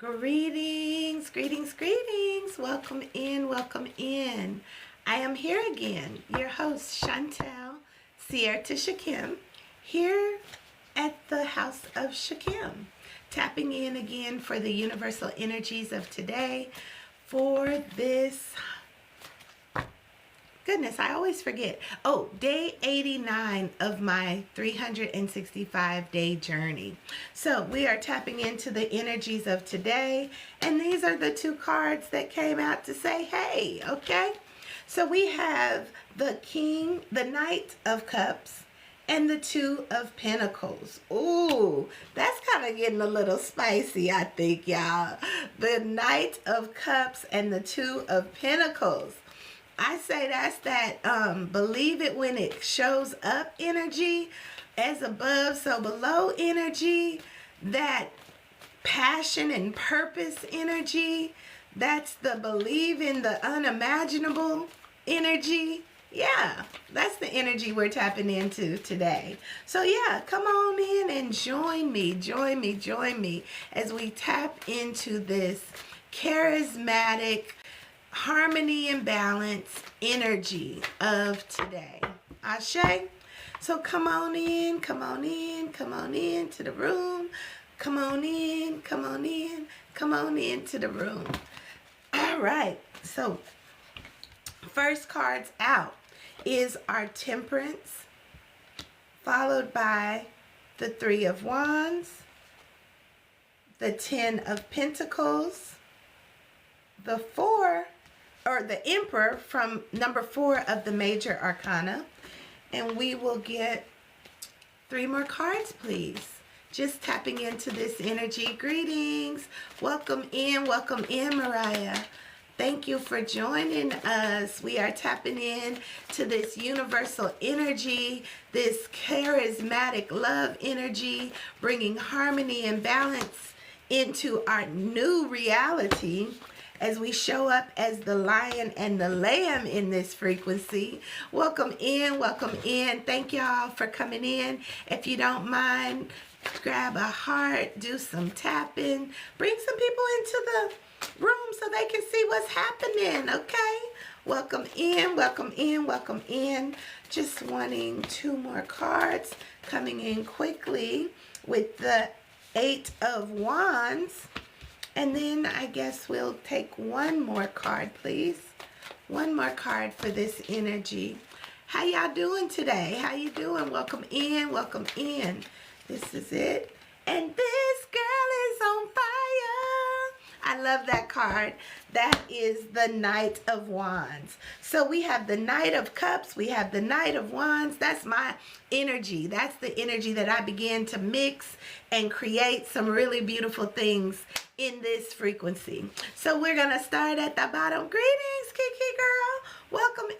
Greetings, greetings, greetings. Welcome in, welcome in. I am here again, your host, Chantel Sierra Shakim, here at the House of Shakim, tapping in again for the universal energies of today for this. Goodness, I always forget. Oh, day 89 of my 365-day journey. So we are tapping into the energies of today, and these are the two cards that came out to say, hey, okay? So we have the King, the Knight of Cups, and the Two of Pentacles. Ooh, that's kind of getting a little spicy, I think, y'all. The Knight of Cups and the Two of Pentacles. I say that's that believe it when it shows up energy, as above so below energy, that passion and purpose energy. That's the believe in the unimaginable energy. Yeah, that's the energy we're tapping into today. So yeah, come on in and join me as we tap into this charismatic harmony and balance energy of today. Ashe. So come on in to the room. Come on in to the room. All right. So first cards out is our Temperance, followed by the Three of Wands, the Ten of Pentacles, the Emperor from number 4 of the Major Arcana. And we will get 3 more cards, please. Just tapping into this energy. Greetings. Welcome in, Mariah. Thank you for joining us. We are tapping in to this universal energy, this charismatic love energy, bringing harmony and balance into our new reality as we show up as the lion and the lamb in this frequency. Welcome in. Thank y'all for coming in. If you don't mind, grab a heart, do some tapping, bring some people into the room so they can see what's happening, okay? Welcome in. Just wanting 2 more cards coming in quickly with the 8 of Wands. And then I guess we'll take 1 more card, please. 1 more card for this energy. How y'all doing today? How you doing? Welcome in. This is it. And this girl is on fire. I love that card. That is the Knight of Wands. So we have the Knight of Cups. We have the Knight of Wands. That's my energy. That's the energy that I began to mix and create some really beautiful things in this frequency. So we're going to start at the bottom. Greetings, Kiki girl. Welcome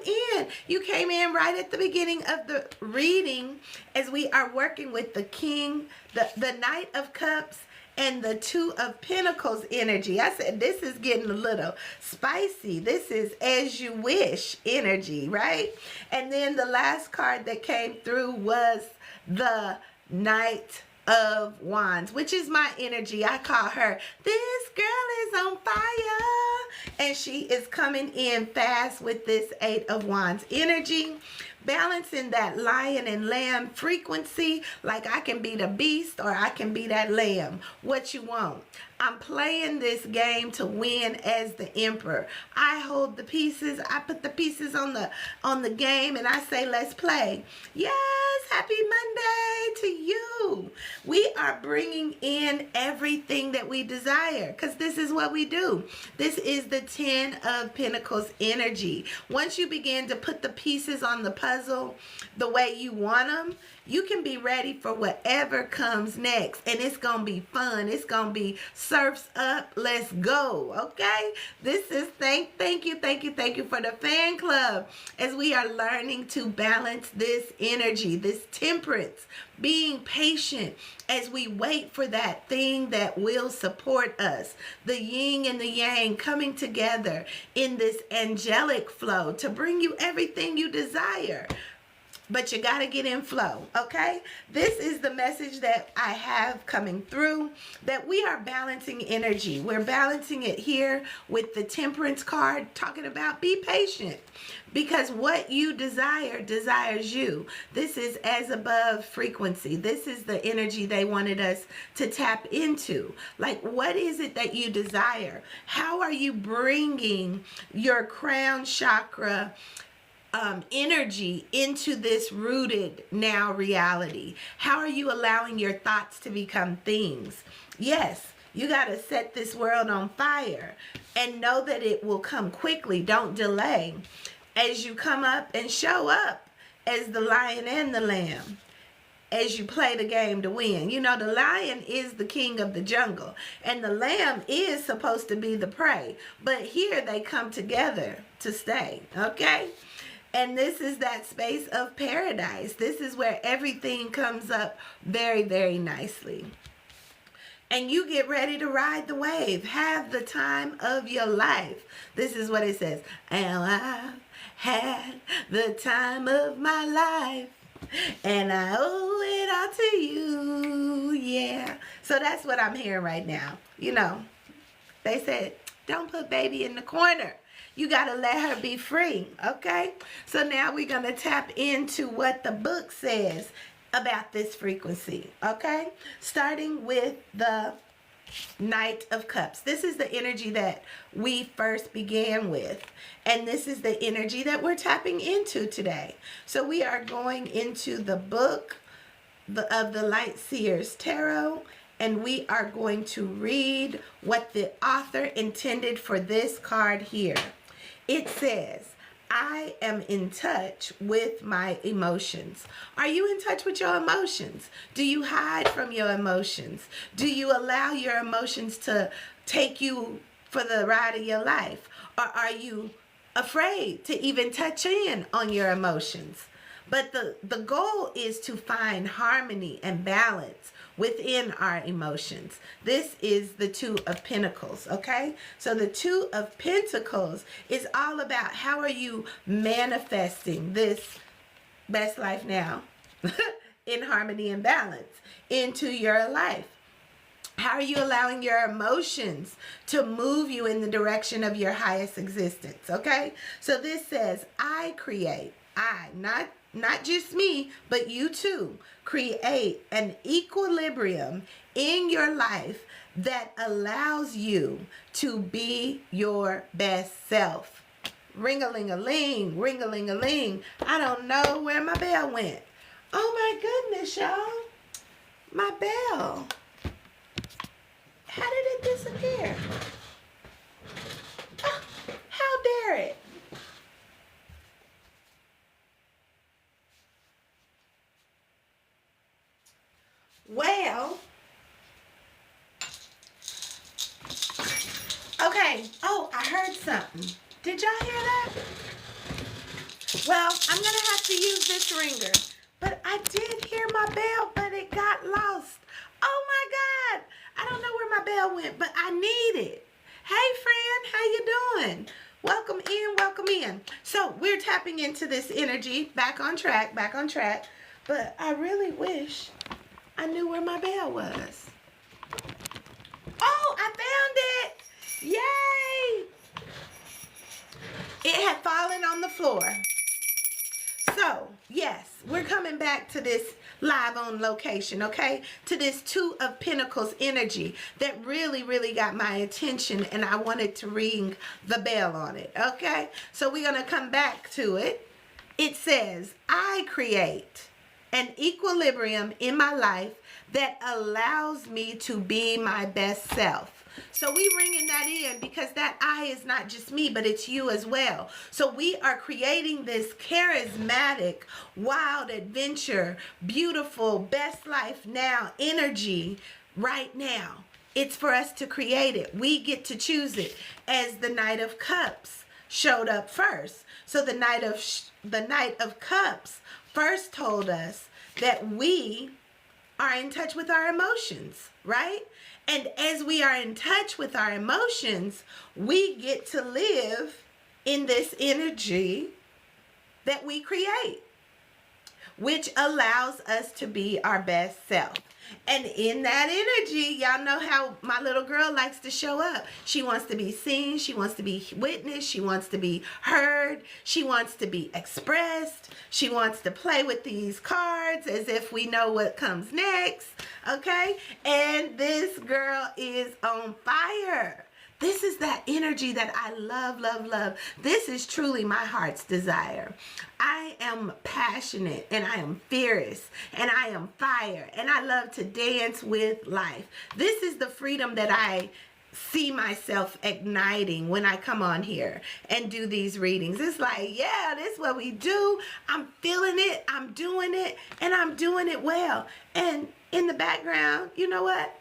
in. You came in right at the beginning of the reading as we are working with the King, the Knight of Cups, and the Two of Pentacles energy. I said this is getting a little spicy. This is as you wish energy, right? And then the last card that came through was the Knight of Wands, which is my energy. I call her, this girl is on fire. And she is coming in fast with this 8 of Wands energy, balancing that lion and lamb frequency. Like I can be the beast or I can be that lamb. What you want. I'm playing this game to win as the Emperor. I hold the pieces. I put the pieces on the game and I say, let's play. Yes, happy Monday to you. We are bringing in everything that we desire because this is what we do. This is the 10 of Pentacles energy. Once you begin to put the pieces on the puzzle the way you want them, you can be ready for whatever comes next. And it's going to be fun. It's going to be surfs up. Let's go. Okay? This is thank you for the fan club as we are learning to balance this energy, this temperance, being patient as we wait for that thing that will support us. The yin and the yang coming together in this angelic flow to bring you everything you desire. but you got to get in flow, okay? This is the message that I have coming through, that we are balancing energy. We're balancing it here with the Temperance card, talking about be patient, because what you desire desires you. This is as above frequency. This is the energy they wanted us to tap into. Like, what is it that you desire? How are you bringing your crown chakra energy into this rooted now reality? How are you allowing your thoughts to become things? Yes, you got to set this world on fire and know that it will come quickly. Don't delay. As you come up and show up as the lion and the lamb, as you play the game to win. You know, the lion is the king of the jungle, and the lamb is supposed to be the prey. But here they come together to stay, okay? And this is that space of paradise. This is where everything comes up very, very nicely. And you get ready to ride the wave. Have the time of your life. This is what it says. And I've had the time of my life, and I owe it all to you. Yeah. So that's what I'm hearing right now. You know, they said, don't put baby in the corner. You got to let her be free. Okay. So now we're going to tap into what the book says about this frequency. Okay. Starting with the Knight of Cups. This is the energy that we first began with, and this is the energy that we're tapping into today. So we are going into the book of the Light Seers Tarot, and we are going to read what the author intended for this card here. It says, I am in touch with my emotions. Are you in touch with your emotions? Do you hide from your emotions? Do you allow your emotions to take you for the ride of your life? Or are you afraid to even touch in on your emotions? But the goal is to find harmony and balance within our emotions. This is the Two of Pentacles, okay? So the Two of Pentacles is all about how are you manifesting this best life now in harmony and balance into your life. How are you allowing your emotions to move you in the direction of your highest existence, okay? So this says, I create, not just me, but you too, create an equilibrium in your life that allows you to be your best self. Ring-a-ling-a-ling, ring-a-ling-a-ling. I don't know where my bell went. Oh my goodness, y'all. My bell. How did it disappear? Oh, how dare it? Well, okay. Oh, I heard something. Did y'all hear that? Well, I'm going to have to use this ringer. But I did hear my bell, but it got lost. Oh my God. I don't know where my bell went, but I need it. Hey friend, how you doing? Welcome in, welcome in. So we're tapping into this energy. Back on track, back on track. But I really wish I knew where my bell was. Oh, I found it. Yay. It had fallen on the floor. So, yes, we're coming back to this live on location, okay? To this Two of Pentacles energy that really, really got my attention, and I wanted to ring the bell on it, okay? So we're going to come back to it. It says, I create an equilibrium in my life that allows me to be my best self. So we ringing that in because that I is not just me, but it's you as well. So we are creating this charismatic, wild adventure, beautiful, best life now energy right now. It's for us to create it. We get to choose it, as the Knight of Cups showed up first. So the Knight of Cups first told us that we are in touch with our emotions, right? And as we are in touch with our emotions, we get to live in this energy that we create. which allows us to be our best self. And in that energy, y'all know how my little girl likes to show up. She wants to be seen. She wants to be witnessed. She wants to be heard. She wants to be expressed. She wants to play with these cards as if we know what comes next. Okay? And this girl is on fire. This is that energy that I love, love, love. This is truly my heart's desire. I am passionate and I am fierce and I am fire and I love to dance with life. This is the freedom that I see myself igniting when I come on here and do these readings. It's like, yeah, this is what we do. I'm feeling it. I'm doing it and I'm doing it well. And in the background, you know what?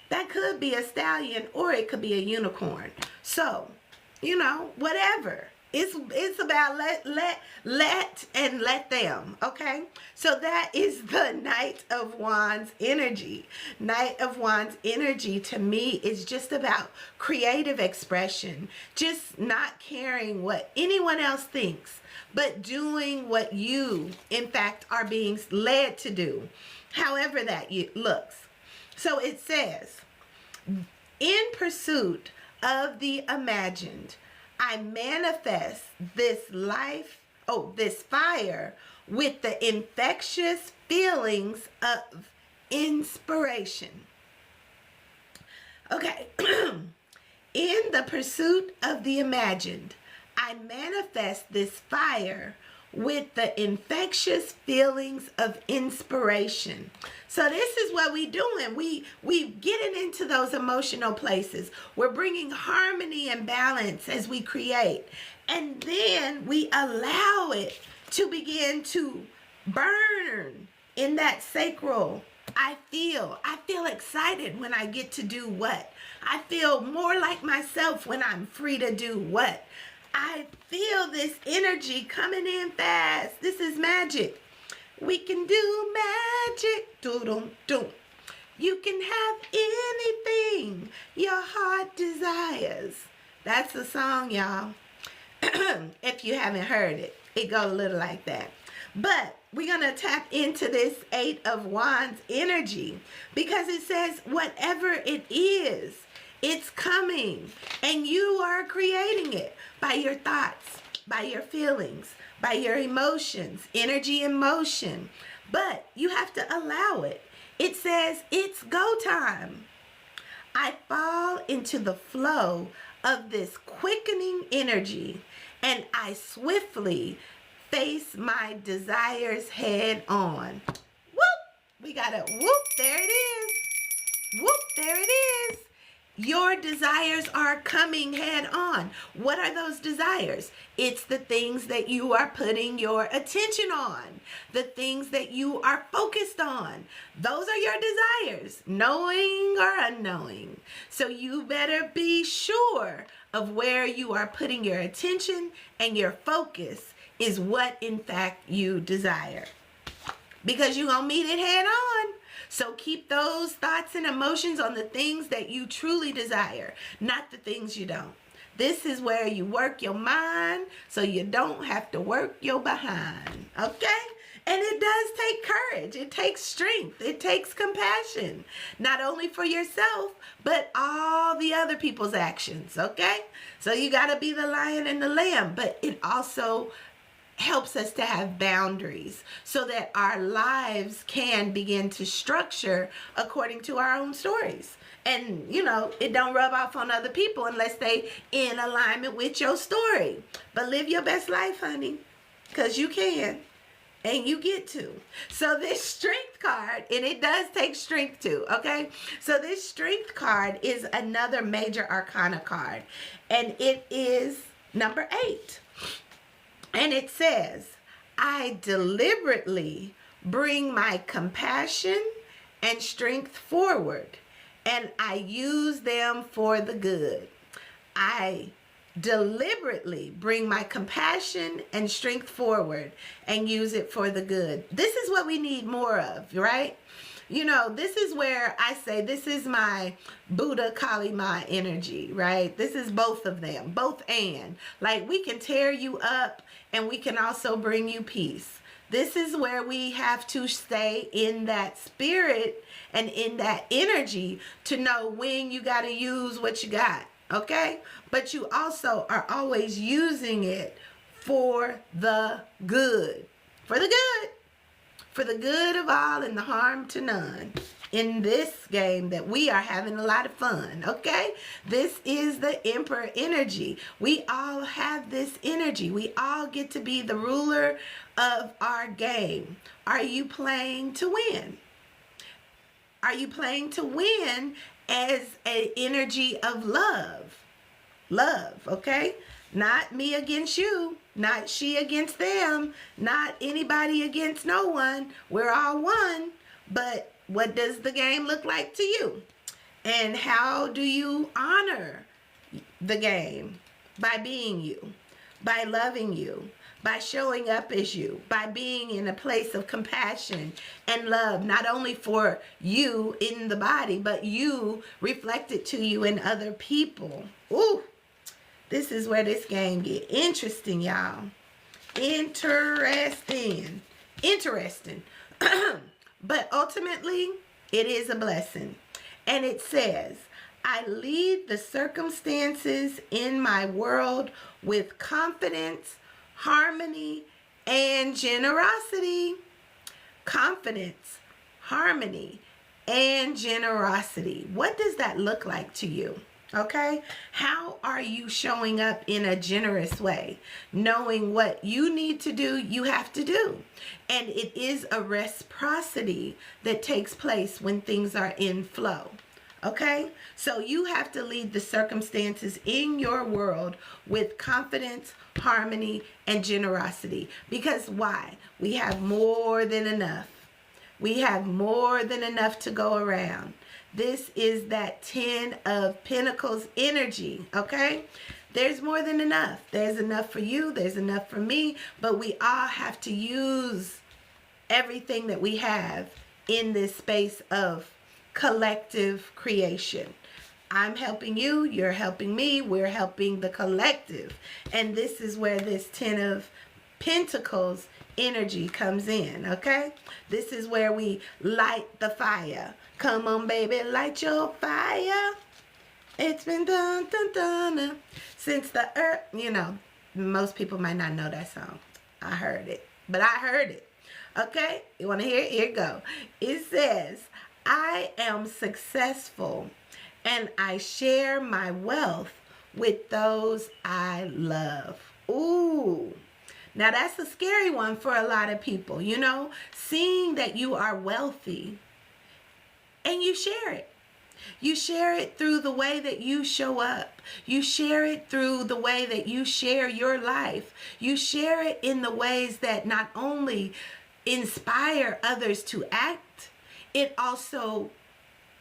That could be a stallion or it could be a unicorn. So, you know, whatever. It's about let them, okay? So that is the Knight of Wands energy. Knight of Wands energy to me is just about creative expression. Just not caring what anyone else thinks, but doing what you, in fact, are being led to do, however that looks. So it says, in pursuit of the imagined, I manifest this this fire with the infectious feelings of inspiration. Okay. In the pursuit of the imagined, I manifest this fire with the infectious feelings of inspiration. So this is what we doing. We getting into those emotional places. We're bringing harmony and balance as we create. And then we allow it to begin to burn in that sacral. I feel excited when I get to do what? I feel more like myself when I'm free to do what? I feel this energy coming in fast. This is magic. We can do magic. Do-dum-dum. You can have anything your heart desires. That's the song, y'all. If you haven't heard it, it goes a little like that. But we're going to tap into this Eight of Wands energy because it says whatever it is, it's coming and you are creating it by your thoughts, by your feelings, by your emotions, energy and motion. But you have to allow it. It says it's go time. I fall into the flow of this quickening energy and I swiftly face my desires head on. Whoop! We got it. Whoop! There it is. Whoop! There it is. Your desires are coming head on. What are those desires? It's the things that you are putting your attention on. The things that you are focused on. Those are your desires, knowing or unknowing. So you better be sure of where you are putting your attention, and your focus is what in fact you desire. Because you're going to meet it head on. So keep those thoughts and emotions on the things that you truly desire, not the things you don't. This is where you work your mind so you don't have to work your behind. Okay? And it does take courage. It takes strength. It takes compassion. Not only for yourself, but all the other people's actions. Okay? So you got to be the lion and the lamb. But it also helps us to have boundaries so that our lives can begin to structure according to our own stories. And, you know, it don't rub off on other people unless they in alignment with your story. But live your best life, honey, because you can and you get to. So this strength card, and it does take strength too, okay? So this strength card is another major arcana card, and it is number 8. And it says, I deliberately bring my compassion and strength forward, and I use them for the good. I deliberately bring my compassion and strength forward and use it for the good. This is what we need more of, right? You know, this is where I say this is my Buddha Kali Ma energy, right? This is both of them, both and. Like we can tear you up and we can also bring you peace. This is where we have to stay in that spirit and in that energy to know when you got to use what you got, okay? But you also are always using it for the good. For the good. For the good of all and the harm to none. In this game that we are having a lot of fun, okay? This is the Emperor energy. We all have this energy. We all get to be the ruler of our game. Are you playing to win? Are you playing to win as an energy of love? Love, okay? Not me against you, not she against them, not anybody against no one. We're all one, but what does the game look like to you? And how do you honor the game? By being you, by loving you, by showing up as you, by being in a place of compassion and love, not only for you in the body, but you reflected to you in other people. Ooh, this is where this game get interesting, y'all. Interesting. But ultimately, it is a blessing. And it says, I lead the circumstances in my world with confidence, harmony, and generosity. Confidence, harmony, and generosity. What does that look like to you? Okay, how are you showing up in a generous way? Knowing what you need to do, you have to do. And it is a reciprocity that takes place when things are in flow. Okay, so you have to lead the circumstances in your world with confidence, harmony, and generosity. Because why? We have more than enough. We have more than enough to go around. This is that 10 of Pentacles energy, okay? There's more than enough. There's enough for you. There's enough for me. But we all have to use everything that we have in this space of collective creation. I'm helping you. You're helping me. We're helping the collective. And this is where this 10 of Pentacles energy comes in, okay? This is where we light the fire. Come on, baby, light your fire. It's been done, done, done. Since the earth, you know, most people might not know that song. I heard it, but I heard it. Okay, you want to hear it? Here it go. It says, I am successful and I share my wealth with those I love. Ooh. Now that's a scary one for a lot of people, you know, seeing that you are wealthy and you share it. You share it through the way that you show up. You share it through the way that you share your life. You share it in the ways that not only inspire others to act, it also,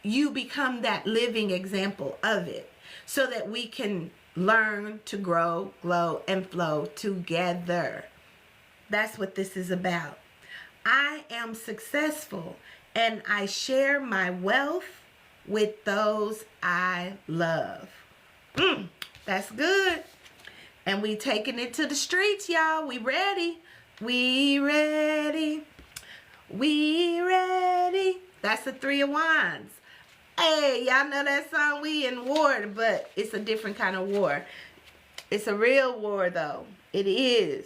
you become that living example of it so that we can learn to grow, glow, and flow together. That's what this is about. I am successful and I share my wealth with those I love. That's good. And we taking it to the streets, y'all. We ready. We ready. We ready. That's the 3 of Wands. Hey, y'all know that song? We in war, but it's a different kind of war. It's a real war, though. It is.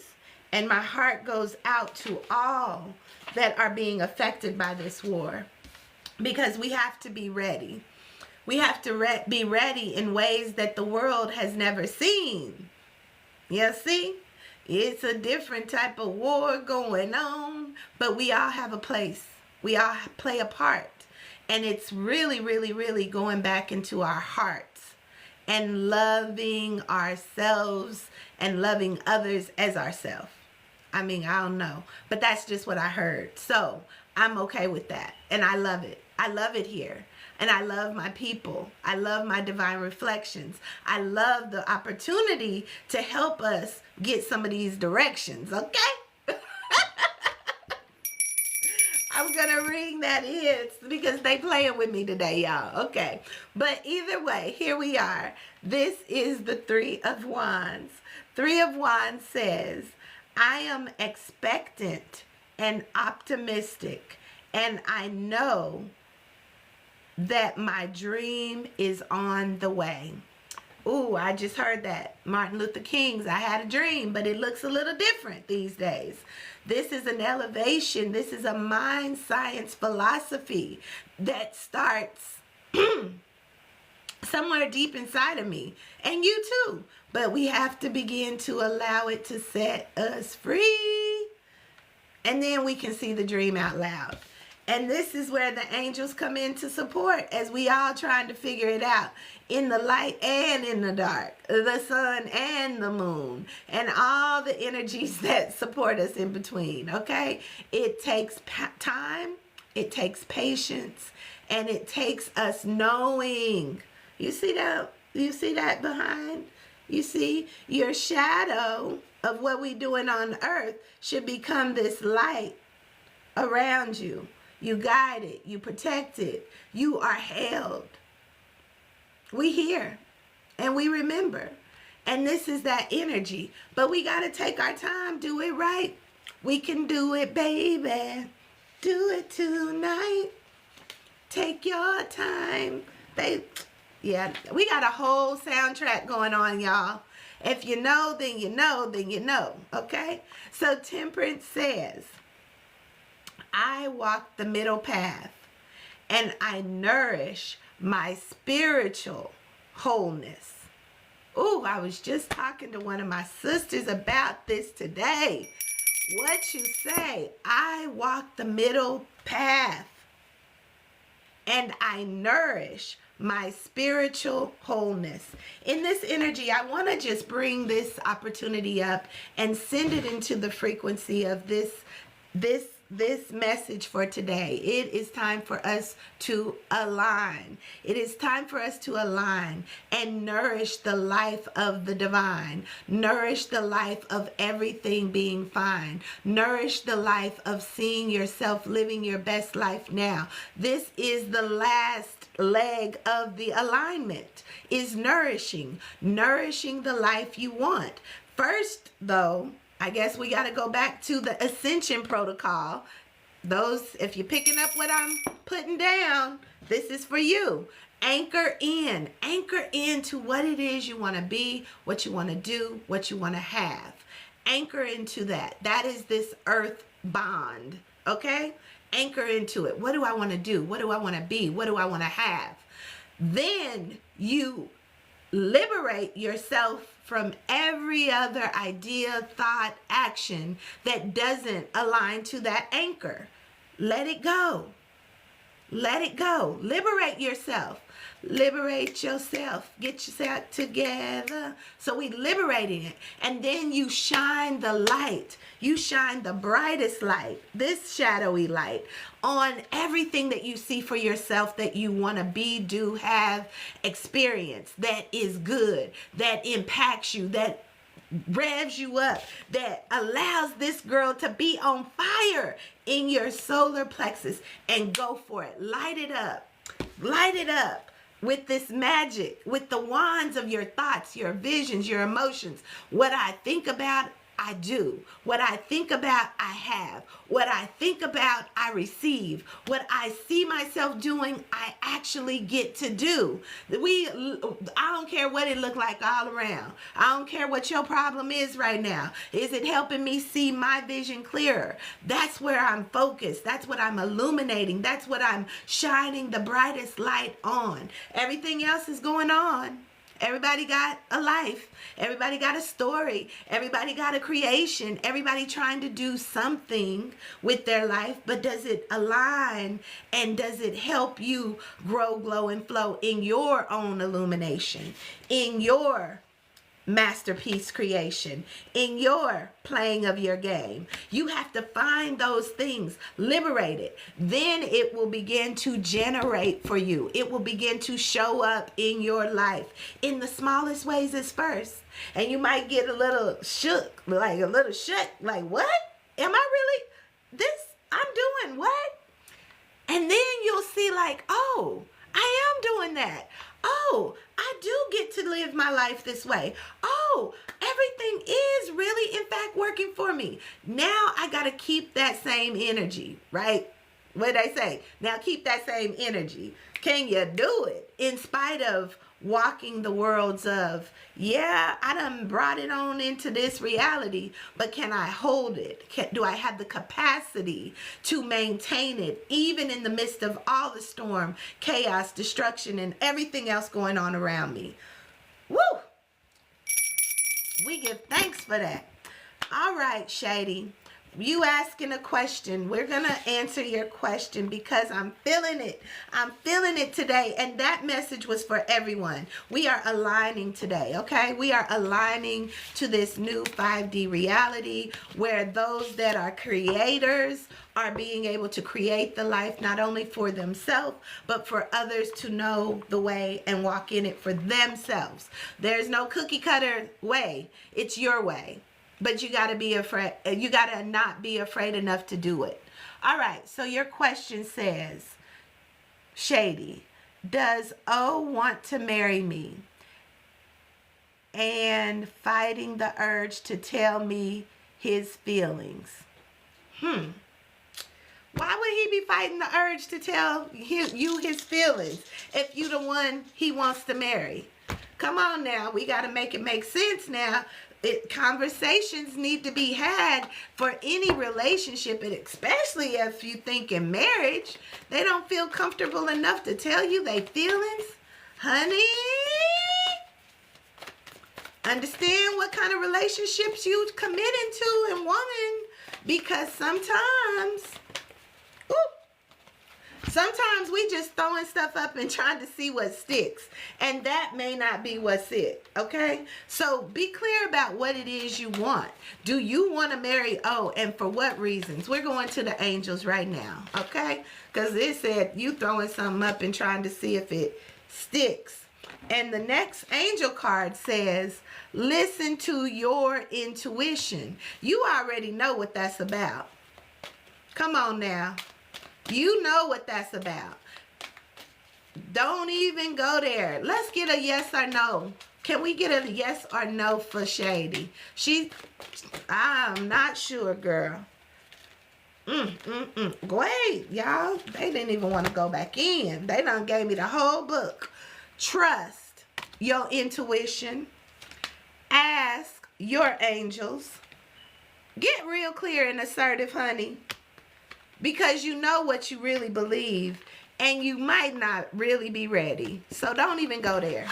And my heart goes out to all that are being affected by this war. Because we have to be ready. We have to be ready in ways that the world has never seen. You see? It's a different type of war going on. But we all have a place. We all play a part. And it's really, really, really going back into our hearts and loving ourselves and loving others as ourselves. I mean, I don't know, but that's just what I heard. So I'm okay with that. And I love it. I love it here. And I love my people. I love my divine reflections. I love the opportunity to help us get some of these directions, okay? I'm going to ring that in because they playing with me today, y'all. Okay. But either way, here we are. This is the 3 of Wands. 3 of Wands says, I am expectant and optimistic. And I know that my dream is on the way. Ooh, I just heard that. Martin Luther King's I had a dream, but it looks a little different these days. This is an elevation. This is a mind science philosophy that starts somewhere deep inside of me, and you too. But we have to begin to allow it to set us free, and then we can see the dream out loud. And this is where the angels come in to support as we all trying to figure it out, in the light and in the dark, the sun and the moon, and all the energies that support us in between, okay? It takes time, it takes patience, and it takes us knowing. You see that? You see that behind? You see, your shadow of what we doing on earth should become this light around you. You guide it. You protect it. You are held. We hear and we remember. And this is that energy. But we got to take our time. Do it right. We can do it, baby. Do it tonight. Take your time. Yeah, we got a whole soundtrack going on, y'all. If you know, then you know, then you know. Okay? So Temperance says, I walk the middle path and I nourish my spiritual wholeness. Ooh, I was just talking to one of my sisters about this today. What you say? I walk the middle path and I nourish my spiritual wholeness. In this energy, I want to just bring this opportunity up and send it into the frequency of this message for today. It is time for us to align. It is time for us to align and nourish the life of the divine. Nourish the life of everything being fine. Nourish the life of seeing yourself living your best life now. This is the last leg of the alignment, is nourishing the life you want. First, though, I guess we got to go back to the ascension protocol. Those, if you're picking up what I'm putting down, this is for you. Anchor into what it is you want to be, what you want to do, what you want to have. Anchor into that. That is this earth bond, okay? Anchor into it. What do I want to do? What do I want to be? What do I want to have? Then you liberate yourself from every other idea, thought, action that doesn't align to that anchor. Let it go. Let it go. Liberate yourself. Liberate yourself. Get yourself together. So we liberating it. And then you shine the light. You shine the brightest light, this shadowy light, on everything that you see for yourself that you want to be, do, have, experience, that is good, that impacts you, that revs you up, that allows this girl to be on fire in your solar plexus, and go for it. Light it up. Light it up with this magic, with the wands of your thoughts, your visions, your emotions. What I think about, I do. What I think about, I have. What I think about, I receive. What I see myself doing, I actually get to do. I don't care what it look like all around. I don't care what your problem is right now. Is it helping me see my vision clearer? That's where I'm focused. That's what I'm illuminating. That's what I'm shining the brightest light on. Everything else is going on. Everybody got a life. Everybody got a story. Everybody got a creation. Everybody trying to do something with their life, but does it align and does it help you grow, glow, and flow in your own illumination, in your masterpiece creation, in your playing of your game? You have to find those things, liberate it. Then it will begin to generate for you. It will begin to show up in your life in the smallest ways at first. And you might get a little shook, like what? Am I really I'm doing what? And then you'll see like, oh, I am doing that. Oh, I do get to live my life this way. Oh, everything is really, in fact, working for me. Now I got to keep that same energy, right? What did I say? Now keep that same energy. Can you do it in spite of walking the worlds of, yeah, I done brought it on into this reality, but can I hold it? Do I have the capacity to maintain it even in the midst of all the storm, chaos, destruction, and everything else going on around me? Woo! We give thanks for that. All right, Shady. You asking a question. We're going to answer your question because I'm feeling it. I'm feeling it today. And that message was for everyone. We are aligning today, okay? We are aligning to this new 5D reality where those that are creators are being able to create the life not only for themselves, but for others to know the way and walk in it for themselves. There's no cookie cutter way. It's your way. But you got to be afraid. You got to not be afraid enough to do it. All right. So your question says, Shady, does O want to marry me? And fighting the urge to tell me his feelings. Why would he be fighting the urge to tell you his feelings if you the one he wants to marry? Come on now. We got to make it make sense now. Conversations need to be had for any relationship, and especially if you think in marriage, they don't feel comfortable enough to tell you their feelings. Honey, understand what kind of relationships you committing to and woman, because sometimes we just throwing stuff up and trying to see what sticks. And that may not be what's it, okay? So be clear about what it is you want. Do you want to marry O, and for what reasons? We're going to the angels right now, okay? Because it said you throwing something up and trying to see if it sticks. And the next angel card says, listen to your intuition. You already know what that's about. Come on now. You know what that's about. Don't even go there. Let's get a yes or no. Can we get a yes or no for Shady? I'm not sure, girl. Wait, y'all. They didn't even want to go back in. They done gave me the whole book. Trust your intuition. Ask your angels. Get real clear and assertive, honey. Because you know what you really believe, and you might not really be ready. So don't even go there.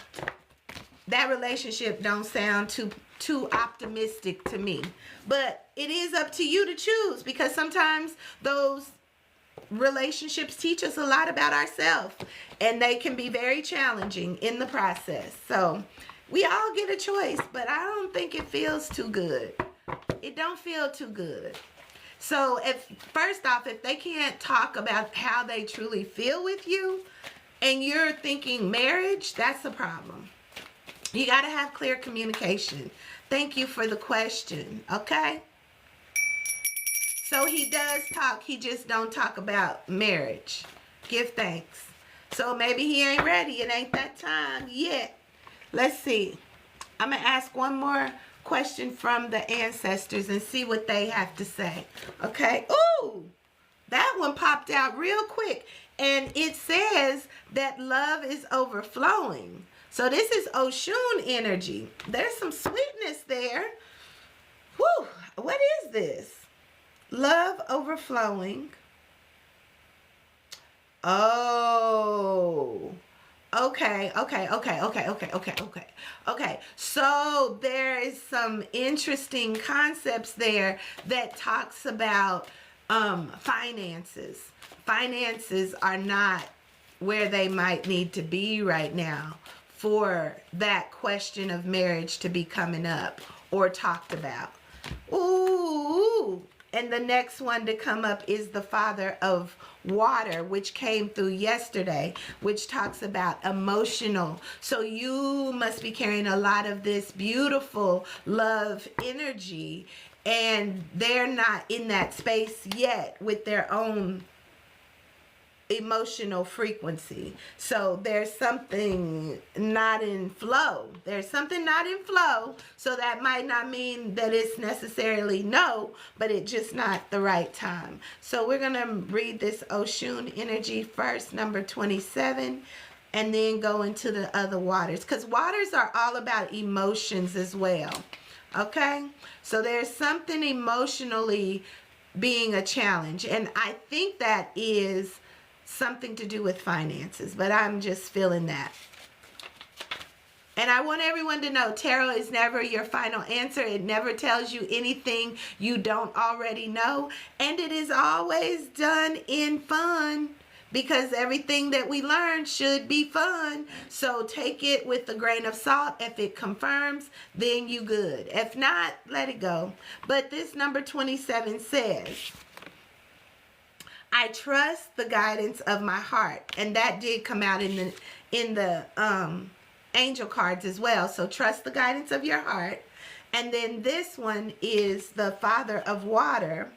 That relationship don't sound too optimistic to me. But it is up to you to choose, because sometimes those relationships teach us a lot about ourselves, and they can be very challenging in the process. So we all get a choice, but I don't think it feels too good. It don't feel too good. So first off, if they can't talk about how they truly feel with you and you're thinking marriage, that's a problem. You got to have clear communication. Thank you for the question, okay? So he does talk, he just don't talk about marriage. Give thanks. So maybe he ain't ready. It ain't that time yet. Let's see. I'm going to ask one more question from the ancestors and see what they have to say. Okay. Ooh, that one popped out real quick. And it says that love is overflowing. So this is Oshun energy. There's some sweetness there. Whew. What is this? Love overflowing. Oh. Okay. So there is some interesting concepts there that talks about finances. Finances are not where they might need to be right now for that question of marriage to be coming up or talked about. Ooh. And the next one to come up is the Father of Water, which came through yesterday, which talks about emotional. So you must be carrying a lot of this beautiful love energy, and they're not in that space yet with their own emotional frequency. So there's something not in flow. There's something not in flow. So that might not mean that it's necessarily no, but it's just not the right time. So we're going to read this Oshun energy first, number 27, and then go into the other waters. Because waters are all about emotions as well. Okay? So there's something emotionally being a challenge. And I think that is something to do with finances, but I'm just feeling that. And I want everyone to know tarot is never your final answer. It never tells you anything you don't already know. And it is always done in fun, because everything that we learn should be fun. So take it with a grain of salt. If it confirms, then you good. If not, let it go. But this number 27 says, I trust the guidance of my heart. And that did come out in the angel cards as well. So trust the guidance of your heart. And then this one is the Father of Water,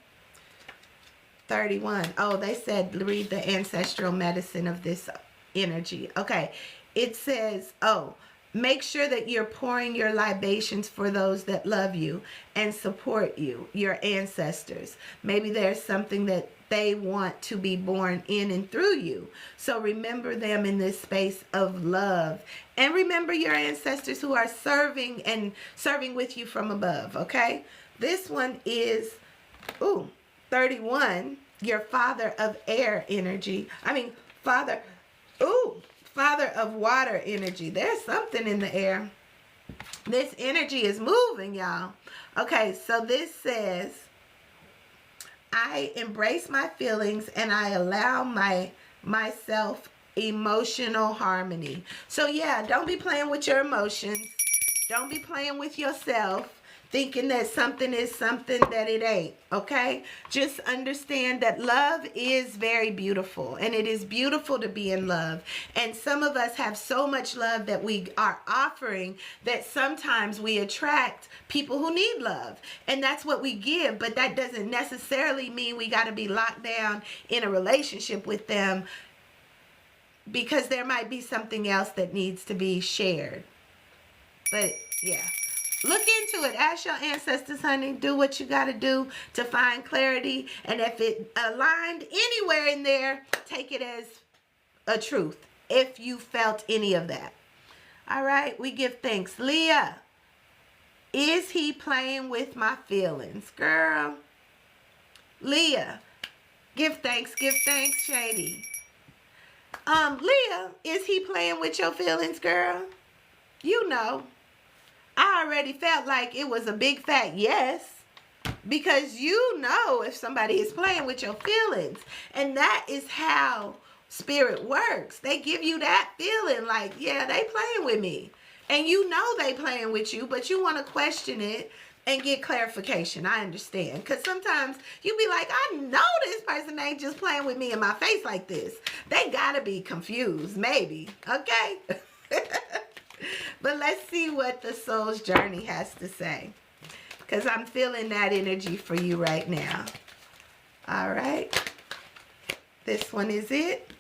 31. Oh, they said read the ancestral medicine of this energy. Okay. It says, oh, make sure that you're pouring your libations for those that love you and support you, your ancestors. Maybe there's something that they want to be born in and through you. So remember them in this space of love. And remember your ancestors who are serving and serving with you from above, okay? This one is, 31, your Father of Air energy. Father of Water energy. There's something in the air. This energy is moving, y'all. Okay, so this says, I embrace my feelings and I allow myself emotional harmony. So yeah, don't be playing with your emotions. Don't be playing with yourself, thinking that something is something that it ain't, okay? Just understand that love is very beautiful, and it is beautiful to be in love. And some of us have so much love that we are offering that sometimes we attract people who need love, and that's what we give. But that doesn't necessarily mean we got to be locked down in a relationship with them, because there might be something else that needs to be shared. But yeah, look into it. Ask your ancestors, honey. Do what you got to do to find clarity. And if it aligned anywhere in there, take it as a truth, if you felt any of that. All right, we give thanks. Leah, is he playing with my feelings? Girl, Leah, give thanks, Shady. Leah, is he playing with your feelings, girl? You know, I already felt like it was a big fat yes, because you know if somebody is playing with your feelings. And that is how spirit works. They give you that feeling like, yeah, they playing with me. And you know they playing with you, but you want to question it and get clarification. I understand. Because sometimes you be like, I know this person ain't just playing with me in my face like this. They got to be confused, maybe. Okay? But let's see what the soul's journey has to say, because I'm feeling that energy for you right now. All right. This one is it.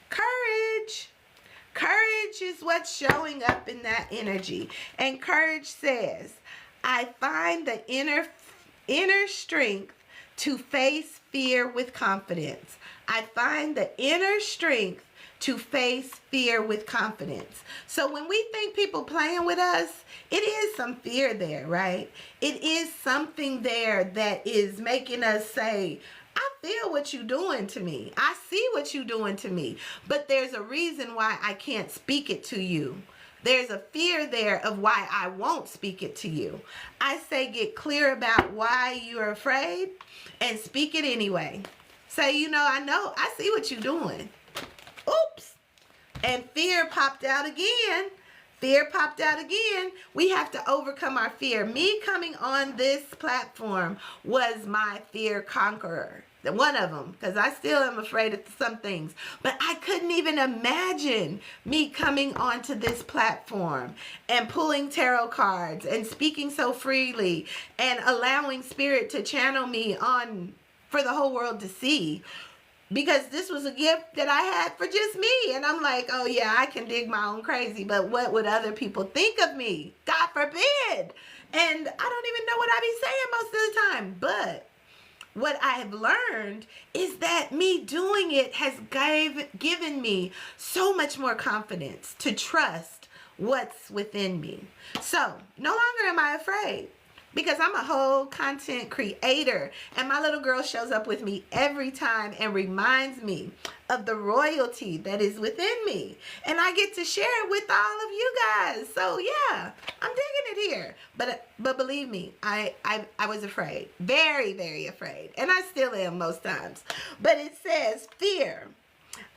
Courage. Courage is what's showing up in that energy. And courage says, I find the inner strength to face fear with confidence. I find the inner strength to face fear with confidence. So when we think people playing with us, it is some fear there, right? It is something there that is making us say, I feel what you're doing to me. I see what you're doing to me. But there's a reason why I can't speak it to you. There's a fear there of why I won't speak it to you. I say get clear about why you're afraid and speak it anyway. Say, I see what you're doing. Oops. And fear popped out again. Fear popped out again. We have to overcome our fear. Me coming on this platform was my fear conqueror. One of them, because I still am afraid of some things. But I couldn't even imagine me coming onto this platform and pulling tarot cards and speaking so freely and allowing spirit to channel me on for the whole world to see because this was a gift that I had for just me. And I'm like, oh yeah, I can dig my own crazy, but what would other people think of me? God forbid. And I don't even know what I be saying most of the time. But what I have learned is that me doing it has given me so much more confidence to trust what's within me. So no longer am I afraid, because I'm a whole content creator, and my little girl shows up with me every time and reminds me of the royalty that is within me, and I get to share it with all of you guys. So yeah, I'm digging it here. But believe me, I was afraid, very, very afraid, and I still am most times. But it says fear.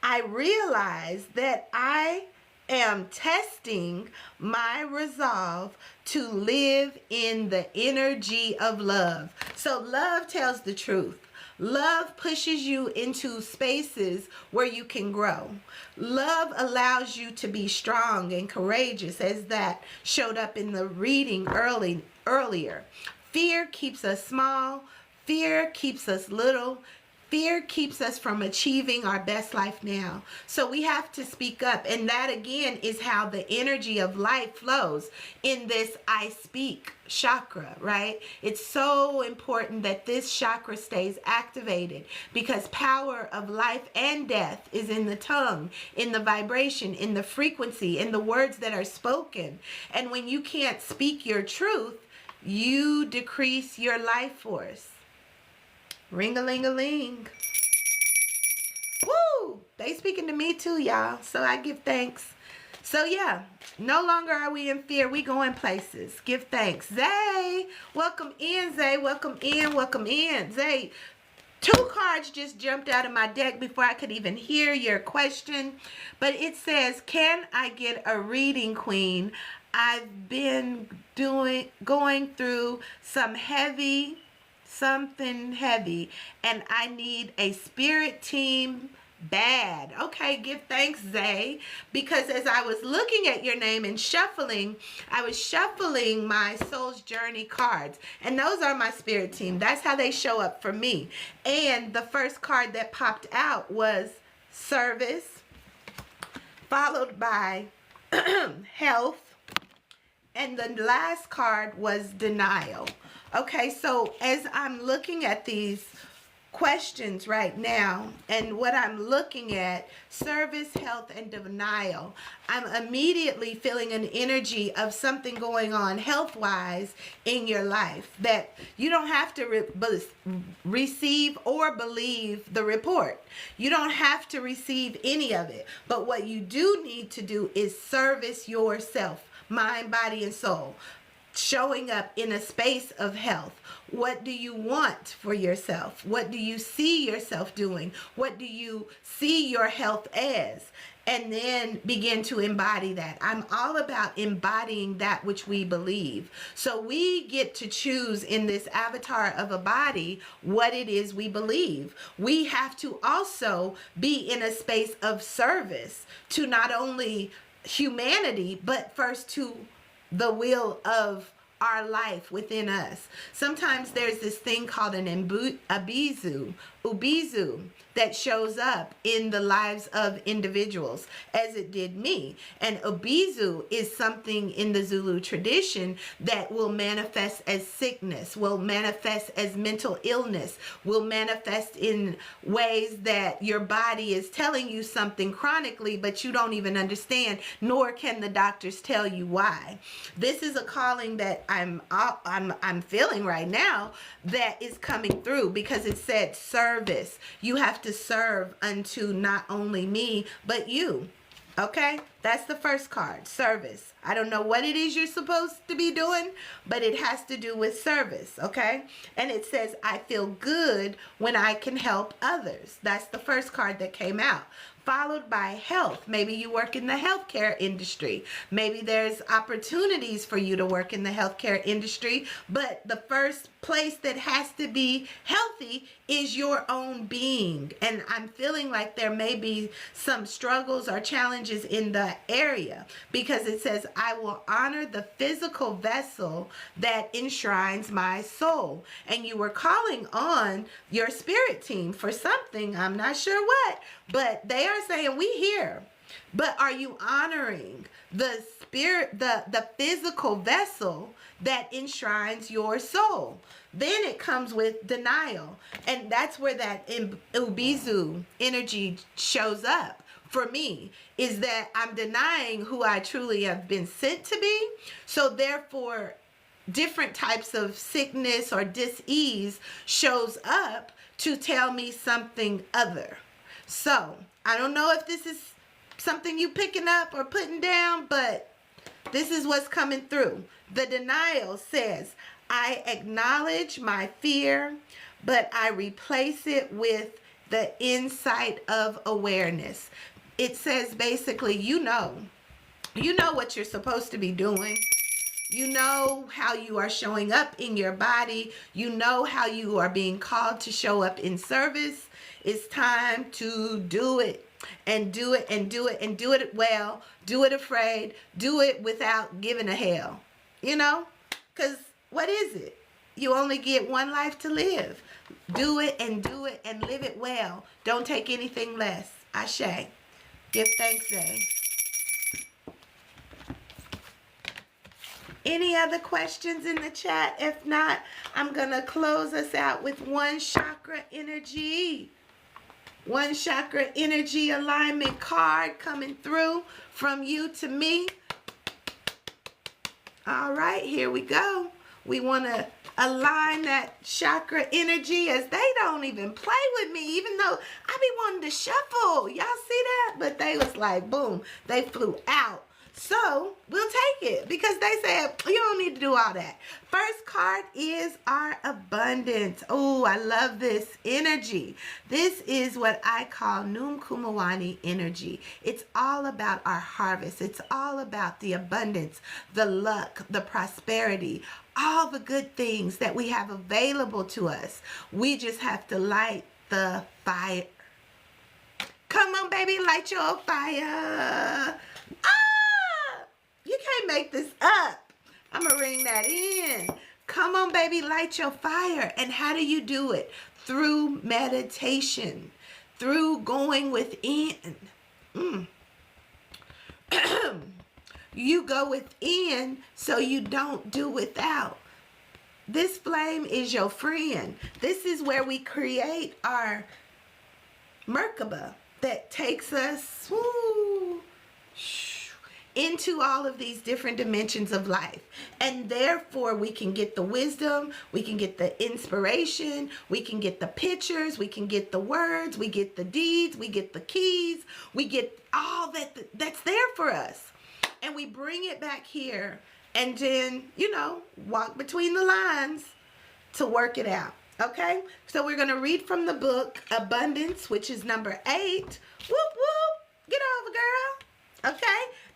I realize that I am testing my resolve to live in the energy of love. So love tells the truth. Love pushes you into spaces where you can grow. Love allows you to be strong and courageous, as that showed up in the reading earlier. Fear keeps us small. Fear keeps us little. Fear keeps us from achieving our best life now. So we have to speak up. And that again is how the energy of life flows in this I speak chakra, right? It's so important that this chakra stays activated, because power of life and death is in the tongue, in the vibration, in the frequency, in the words that are spoken. And when you can't speak your truth, you decrease your life force. Ring-a-ling-a-ling. Woo! They speaking to me too, y'all. So I give thanks. So yeah, no longer are we in fear. We going places. Give thanks. Zay, welcome in, Zay. Welcome in, welcome in. Zay, 2 cards just jumped out of my deck before I could even hear your question. But it says, can I get a reading, Queen? I've been going through something heavy, and I need a spirit team bad. Okay, give thanks, Zay, because as I was looking at your name and shuffling, I was shuffling my soul's journey cards, and those are my spirit team. That's how they show up for me. And the first card that popped out was service, followed by health, and the last card was denial. Okay, so as I'm looking at these questions right now, and what I'm looking at, service, health, and denial, I'm immediately feeling an energy of something going on health-wise in your life, that you don't have to receive or believe the report. You don't have to receive any of it. But what you do need to do is service yourself, mind, body, and soul. Showing up in a space of health. What do you want for yourself? What do you see yourself doing? What do you see your health as? And then begin to embody that. I'm all about embodying that which we believe. So we get to choose in this avatar of a body what it is we believe. We have to also be in a space of service to not only humanity, but first to the will of our life within us. Sometimes there's this thing called an ubizu, that shows up in the lives of individuals, as it did me. And ubizu is something in the Zulu tradition that will manifest as sickness, will manifest as mental illness, will manifest in ways that your body is telling you something chronically, but you don't even understand, nor can the doctors tell you why. This is a calling that I'm feeling right now that is coming through, because it said service. You have to serve unto not only me, but you. Okay, that's the first card, service. I don't know what it is you're supposed to be doing, but it has to do with service, okay? And it says, I feel good when I can help others. That's the first card that came out. Followed by health. Maybe you work in the healthcare industry. Maybe there's opportunities for you to work in the healthcare industry, but the first place that has to be healthy is your own being. And I'm feeling like there may be some struggles or challenges in the area, because it says, I will honor the physical vessel that enshrines my soul. And you were calling on your spirit team for something. I'm not sure what, but they are saying, we here. But are you honoring the spirit, the physical vessel that enshrines your soul? Then it comes with denial. And that's where that Ubizu energy shows up for me, is that I'm denying who I truly have been sent to be. So therefore, different types of sickness or dis-ease shows up to tell me something other. So I don't know if this is something you picking up or putting down, but this is what's coming through. The denial says, I acknowledge my fear, but I replace it with the insight of awareness. It says basically, you know what you're supposed to be doing. You know how you are showing up in your body. You know how you are being called to show up in service. It's time to do it. And do it and do it and do it well. Do it afraid. Do it without giving a hell. You know? Because what is it? You only get one life to live. Do it and live it well. Don't take anything less. Ashe. Give thanks, Zay. Any other questions in the chat? If not, I'm going to close us out with one chakra energy. One chakra energy alignment card coming through from you to me. All right, here we go. We want to align that chakra energy, as they don't even play with me, even though I be wanting to shuffle. Y'all see that? But they was like, boom, they flew out. So we'll take it, because they said you don't need to do all that. First card is our abundance. Oh, I love this energy. This is what I call Num Kumawani energy. It's all about our harvest. It's all about the abundance, the luck, the prosperity, all the good things that we have available to us. We just have to light the fire. Come on, baby, light your fire. You can't make this up. I'm going to ring that in. Come on, baby, light your fire. And how do you do it? Through meditation. Through going within. You go within so you don't do without. This flame is your friend. This is where we create our Merkaba that takes us into all of these different dimensions of life. And therefore we can get the wisdom, we can get the inspiration, we can get the pictures, we can get the words, we get the deeds, we get the keys, we get all that's there for us. And we bring it back here and then, walk between the lines to work it out. Okay? So we're going to read from the book Abundance, which is number 8. Whoop, whoop. Get over, girl. Okay?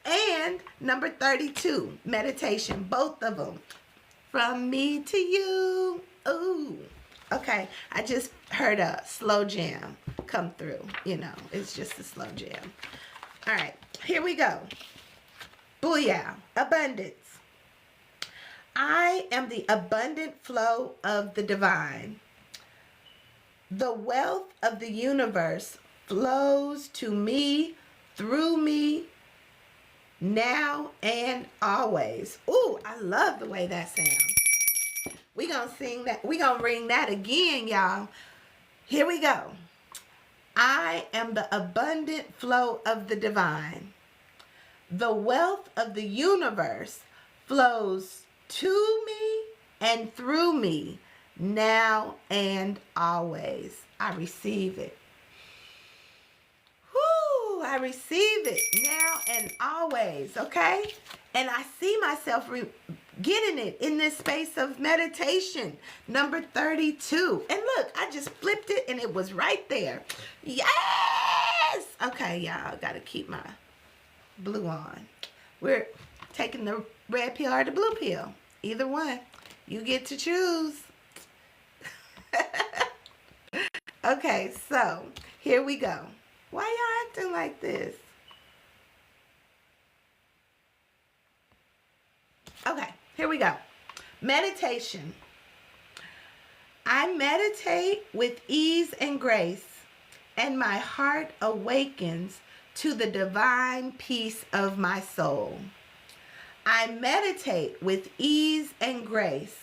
And number 32, meditation, both of them. From me to you. Ooh. Okay, I just heard a slow jam come through. It's just a slow jam. All right, here we go. Booyah. Abundance. I am the abundant flow of the divine. The wealth of the universe flows to me, through me, now and always. Ooh, I love the way that sounds. We're going to sing that. We're going to ring that again, y'all. Here we go. I am the abundant flow of the divine. The wealth of the universe flows to me and through me, now and always. I receive it. I receive it now and always, okay? And I see myself getting it in this space of meditation, number 32. And look, I just flipped it and it was right there. Yes! Okay, y'all, got to keep my blue on. We're taking the red pill or the blue pill. Either one. You get to choose. Okay, so here we go. Why y'all acting like this? Okay, here we go. Meditation. I meditate with ease and grace, and my heart awakens to the divine peace of my soul. I meditate with ease and grace,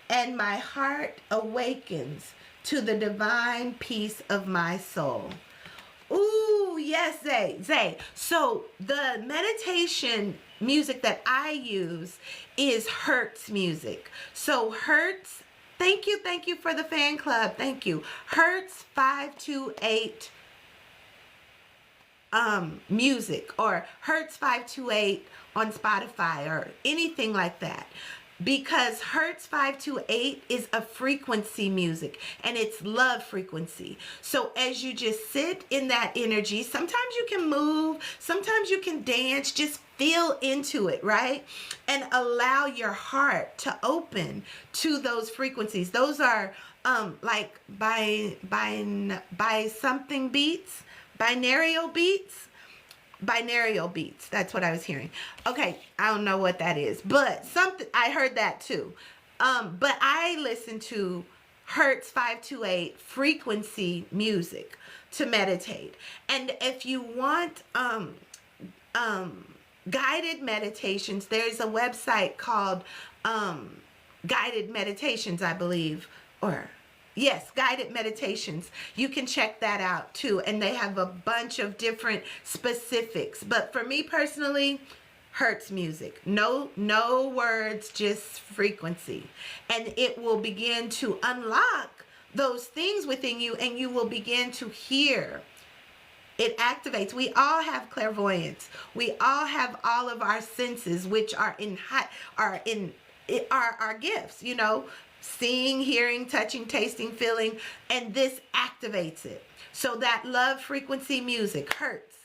and my heart awakens to the divine peace of my soul. Ooh, yes, Zay. So the meditation music that I use is Hertz music. So Hertz, thank you for the fan club. Thank you. Hertz 528 music, or Hertz 528 on Spotify or anything like that. Because Hertz 528 is a frequency music, and it's love frequency. So as you just sit in that energy, sometimes you can move, sometimes you can dance, just feel into it, right? And allow your heart to open to those frequencies. Those are like by something beats, binaural beats. Binaural beats. That's what I was hearing. Okay, I don't know what that is, but something, I heard that too. But I listen to Hertz 528 frequency music to meditate. And if you want guided meditations, there's a website called Guided Meditations, I believe, or yes, Guided Meditations. You can check that out too. And they have a bunch of different specifics. But for me personally, Hertz music. No words, just frequency. And it will begin to unlock those things within you, and you will begin to hear. It activates. We all have clairvoyance. We all have all of our senses, which are our gifts, you know. Seeing, hearing, touching, tasting, feeling, and this activates it. So that love frequency music, Hertz,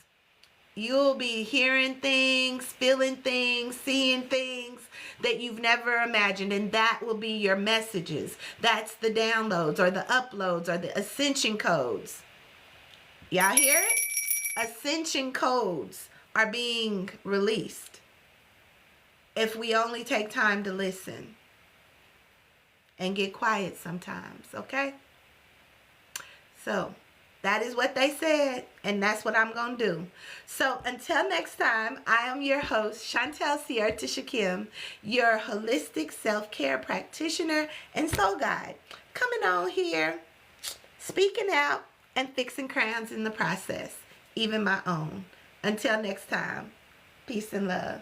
you'll be hearing things, feeling things, seeing things that you've never imagined, and that will be your messages. That's the downloads or the uploads or the ascension codes. Y'all hear it? Ascension codes are being released if we only take time to listen and get quiet sometimes, okay? So that is what they said, and that's what I'm going to do. So until next time, I am your host, Chantel Sierta Shakim, your holistic self-care practitioner and soul guide, coming on here, speaking out, and fixing crowns in the process, even my own. Until next time, peace and love.